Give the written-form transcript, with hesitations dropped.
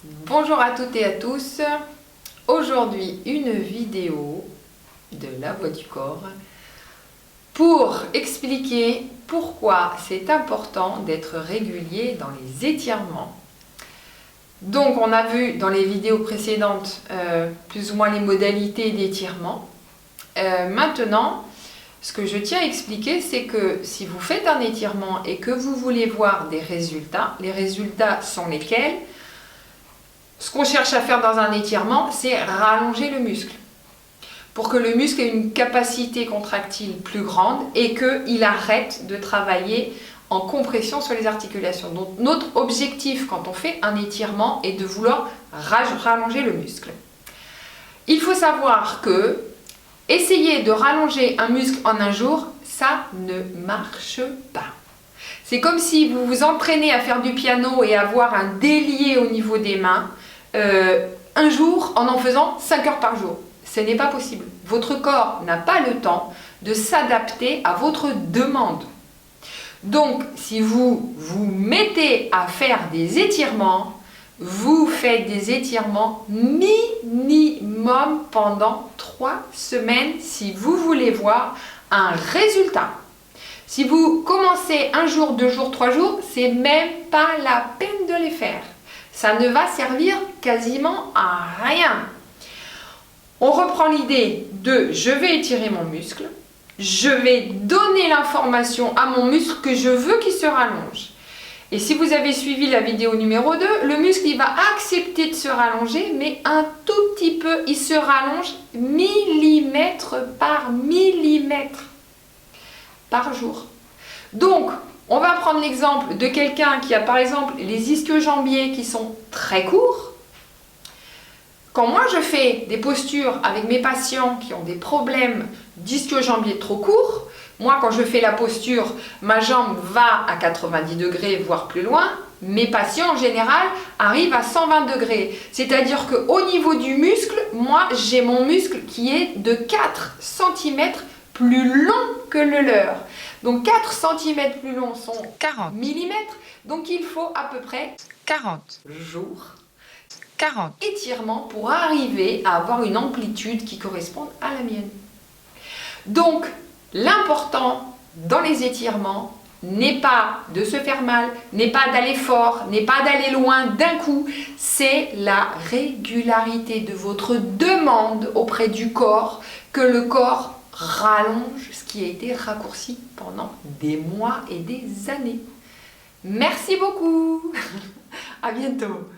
Bonjour à toutes et à tous. Aujourd'hui, une vidéo de la voix du corps pour expliquer pourquoi c'est important d'être régulier dans les étirements. Donc, on a vu dans les vidéos précédentes plus ou moins les modalités d'étirement. Maintenant, ce que je tiens à expliquer, c'est que si vous faites un étirement et que vous voulez voir des résultats, les résultats sont lesquels? Ce qu'on cherche à faire dans un étirement, c'est rallonger le muscle pour que le muscle ait une capacité contractile plus grande et qu'il arrête de travailler en compression sur les articulations. Donc notre objectif quand on fait un étirement est de vouloir rallonger le muscle. Il faut savoir que essayer de rallonger un muscle en un jour, ça ne marche pas. C'est comme si vous vous entraînez à faire du piano et avoir un délié au niveau des mains un jour en faisant 5 heures par jour. Ce n'est pas possible. Votre corps n'a pas le temps de s'adapter à votre demande. Donc, si vous vous mettez à faire des étirements, vous faites des étirements minimum pendant 3 semaines si vous voulez voir un résultat. Si vous commencez un jour, 2 jours, 3 jours, c'est même pas la peine de les faire. Ça ne va servir quasiment à rien. On reprend l'idée de je vais étirer mon muscle, je vais donner l'information à mon muscle que je veux qu'il se rallonge. Et si vous avez suivi la vidéo numéro 2, le muscle il va accepter de se rallonger, mais un tout petit peu, il se rallonge millimètre par millimètre par jour. Donc, on va prendre l'exemple de quelqu'un qui a par exemple les ischio-jambiers qui sont très courts. Quand moi je fais des postures avec mes patients qui ont des problèmes d'ischio-jambiers trop courts, moi quand je fais la posture, ma jambe va à 90 degrés voire plus loin, mes patients en général arrivent à 120 degrés. C'est-à-dire qu'au niveau du muscle, moi j'ai mon muscle qui est de 4 cm plus long que le leur. Donc 4 cm plus long sont 40 mm. Donc il faut à peu près 40 jours, 40 étirements pour arriver à avoir une amplitude qui corresponde à la mienne. Donc l'important dans les étirements n'est pas de se faire mal, n'est pas d'aller fort, n'est pas d'aller loin d'un coup, c'est la régularité de votre demande auprès du corps, que le corps rallonge ce qui a été raccourci pendant des mois et des années. Merci beaucoup. À bientôt.